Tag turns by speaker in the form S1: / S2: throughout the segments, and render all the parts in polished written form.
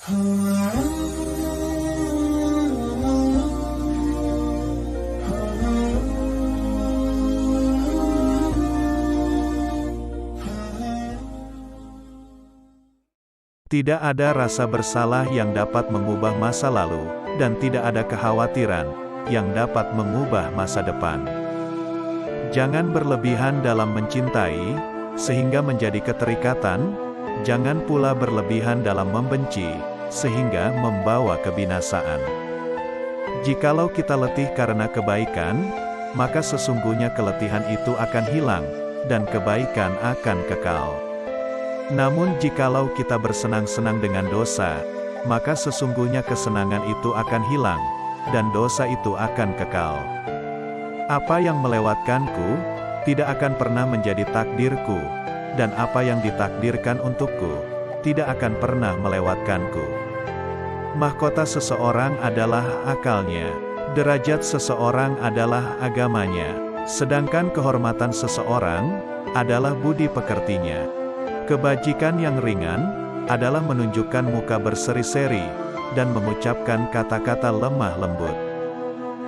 S1: Tidak ada rasa bersalah yang dapat mengubah masa lalu, dan tidak ada kekhawatiran yang dapat mengubah masa depan. Jangan berlebihan dalam mencintai, sehingga menjadi keterikatan. Jangan pula berlebihan dalam membenci, sehingga membawa kebinasaan. Jikalau kita letih karena kebaikan, maka sesungguhnya keletihan itu akan hilang, dan kebaikan akan kekal. Namun jikalau kita bersenang-senang dengan dosa, maka sesungguhnya kesenangan itu akan hilang, dan dosa itu akan kekal. Apa yang melewatkanku, tidak akan pernah menjadi takdirku, dan apa yang ditakdirkan untukku, tidak akan pernah melewatkanku. Mahkota seseorang adalah akalnya, derajat seseorang adalah agamanya, sedangkan kehormatan seseorang adalah budi pekertinya. Kebajikan yang ringan adalah menunjukkan muka berseri-seri dan mengucapkan kata-kata lemah lembut.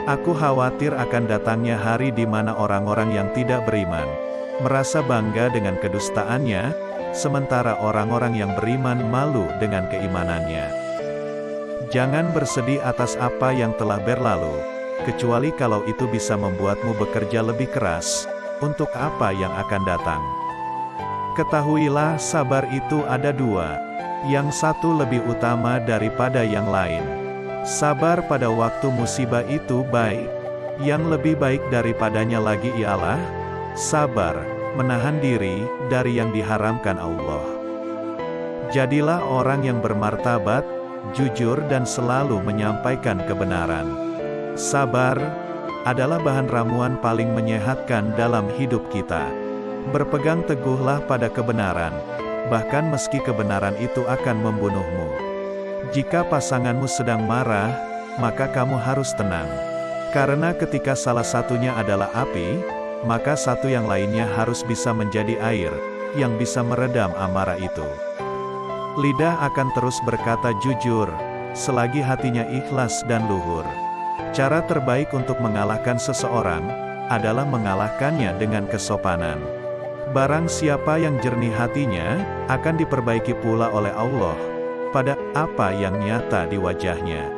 S1: Aku khawatir akan datangnya hari di mana orang-orang yang tidak beriman merasa bangga dengan kedustaannya, sementara orang-orang yang beriman malu dengan keimanannya. Jangan bersedih atas apa yang telah berlalu, kecuali kalau itu bisa membuatmu bekerja lebih keras untuk apa yang akan datang. Ketahuilah, sabar itu ada dua, yang satu lebih utama daripada yang lain. Sabar pada waktu musibah itu baik, yang lebih baik daripadanya lagi ialah sabar, menahan diri dari yang diharamkan Allah. Jadilah orang yang bermartabat, jujur dan selalu menyampaikan kebenaran. Sabar adalah bahan ramuan paling menyehatkan dalam hidup kita. Berpegang teguhlah pada kebenaran, bahkan meski kebenaran itu akan membunuhmu. Jika pasanganmu sedang marah, maka kamu harus tenang. Karena ketika salah satunya adalah api, maka satu yang lainnya harus bisa menjadi air, yang bisa meredam amarah itu. Lidah akan terus berkata jujur, selagi hatinya ikhlas dan luhur. Cara terbaik untuk mengalahkan seseorang, adalah mengalahkannya dengan kesopanan. Barang siapa yang jernih hatinya, akan diperbaiki pula oleh Allah, pada apa yang nyata di wajahnya.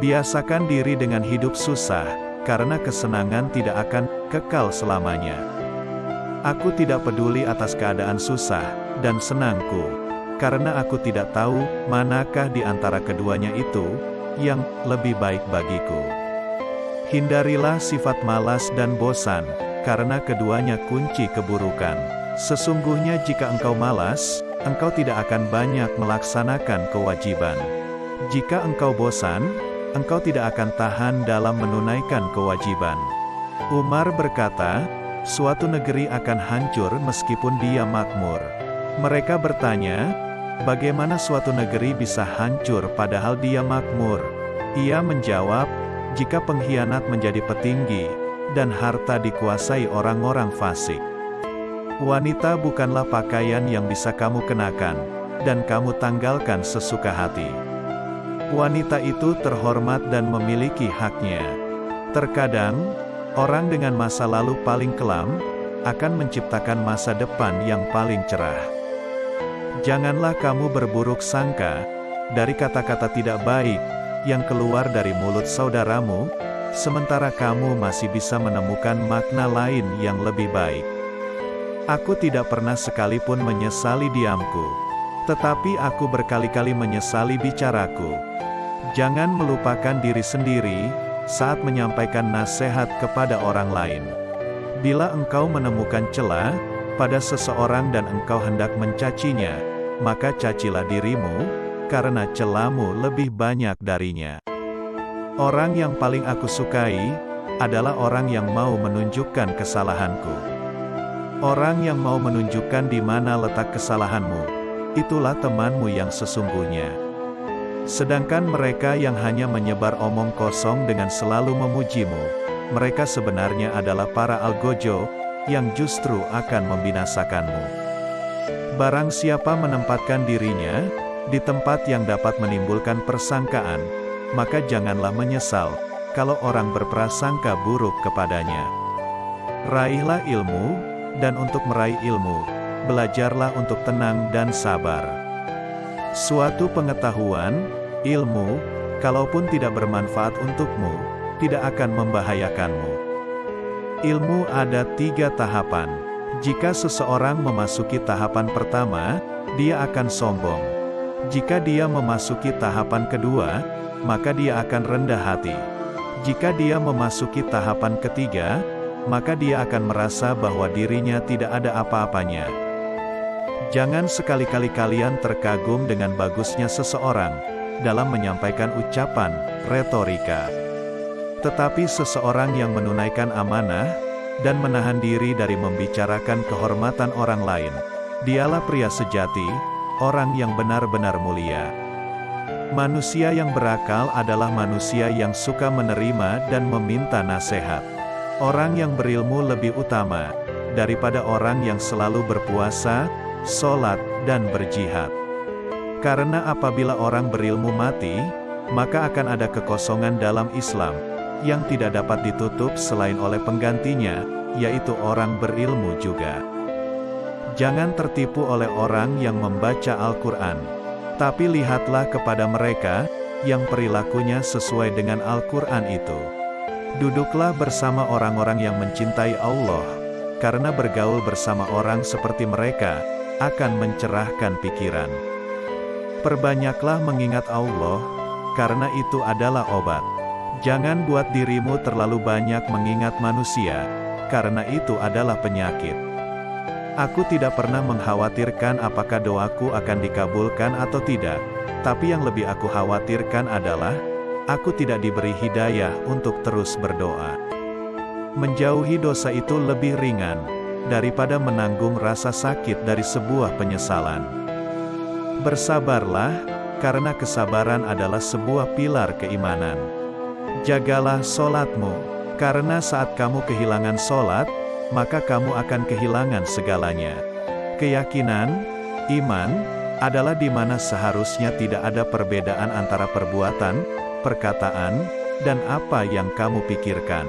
S1: Biasakan diri dengan hidup susah, karena kesenangan tidak akan kekal selamanya. Aku tidak peduli atas keadaan susah dan senangku, karena aku tidak tahu manakah di antara keduanya itu yang lebih baik bagiku. Hindarilah sifat malas dan bosan, karena keduanya kunci keburukan. Sesungguhnya jika engkau malas, engkau tidak akan banyak melaksanakan kewajiban. Jika engkau bosan, engkau tidak akan tahan dalam menunaikan kewajiban. Umar berkata, suatu negeri akan hancur meskipun dia makmur. Mereka bertanya, bagaimana suatu negeri bisa hancur padahal dia makmur? Ia menjawab, jika pengkhianat menjadi petinggi, dan harta dikuasai orang-orang fasik. Wanita bukanlah pakaian yang bisa kamu kenakan, dan kamu tanggalkan sesuka hati. Wanita itu terhormat dan memiliki haknya. Terkadang, orang dengan masa lalu paling kelam, akan menciptakan masa depan yang paling cerah. Janganlah kamu berburuk sangka, dari kata-kata tidak baik, yang keluar dari mulut saudaramu, sementara kamu masih bisa menemukan makna lain yang lebih baik. Aku tidak pernah sekalipun menyesali diamku, tetapi aku berkali-kali menyesali bicaraku. Jangan melupakan diri sendiri, saat menyampaikan nasihat kepada orang lain. Bila engkau menemukan celah pada seseorang dan engkau hendak mencacinya, maka cacilah dirimu, karena celahmu lebih banyak darinya. Orang yang paling aku sukai, adalah orang yang mau menunjukkan kesalahanku. Orang yang mau menunjukkan di mana letak kesalahanmu, itulah temanmu yang sesungguhnya. Sedangkan mereka yang hanya menyebar omong kosong dengan selalu memujimu, mereka sebenarnya adalah para algojo, yang justru akan membinasakanmu. Barang siapa menempatkan dirinya di tempat yang dapat menimbulkan persangkaan, maka janganlah menyesal kalau orang berprasangka buruk kepadanya. Raihlah ilmu, dan untuk meraih ilmu, belajarlah untuk tenang dan sabar. Suatu pengetahuan, ilmu, kalaupun tidak bermanfaat untukmu, tidak akan membahayakanmu. Ilmu ada 3 tahapan. Jika seseorang memasuki tahapan pertama, dia akan sombong. Jika dia memasuki tahapan kedua, maka dia akan rendah hati. Jika dia memasuki tahapan ketiga, maka dia akan merasa bahwa dirinya tidak ada apa-apanya. Jangan sekali-kali kalian terkagum dengan bagusnya seseorang dalam menyampaikan ucapan, retorika. Tetapi seseorang yang menunaikan amanah dan menahan diri dari membicarakan kehormatan orang lain, dialah pria sejati, orang yang benar-benar mulia. Manusia yang berakal adalah manusia yang suka menerima dan meminta nasihat. Orang yang berilmu lebih utama daripada orang yang selalu berpuasa, sholat, dan berjihad. Karena apabila orang berilmu mati, maka akan ada kekosongan dalam Islam yang tidak dapat ditutup selain oleh penggantinya, yaitu orang berilmu juga. Jangan tertipu oleh orang yang membaca Al-Quran, tapi lihatlah kepada mereka yang perilakunya sesuai dengan Al-Quran itu. Duduklah bersama orang-orang yang mencintai Allah, karena bergaul bersama orang seperti mereka akan mencerahkan pikiran. Perbanyaklah mengingat Allah, karena itu adalah obat. Jangan buat dirimu terlalu banyak mengingat manusia, karena itu adalah penyakit. Aku tidak pernah mengkhawatirkan apakah doaku akan dikabulkan atau tidak, tapi yang lebih aku khawatirkan adalah, aku tidak diberi hidayah untuk terus berdoa. Menjauhi dosa itu lebih ringan, daripada menanggung rasa sakit dari sebuah penyesalan. Bersabarlah, karena kesabaran adalah sebuah pilar keimanan. Jagalah sholatmu, karena saat kamu kehilangan sholat, maka kamu akan kehilangan segalanya. Keyakinan, iman, adalah di mana seharusnya tidak ada perbedaan antara perbuatan, perkataan, dan apa yang kamu pikirkan.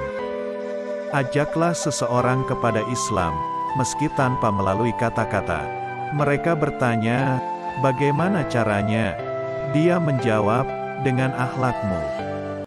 S1: Ajaklah seseorang kepada Islam, meski tanpa melalui kata-kata. Mereka bertanya, bagaimana caranya? Dia menjawab, dengan akhlakmu.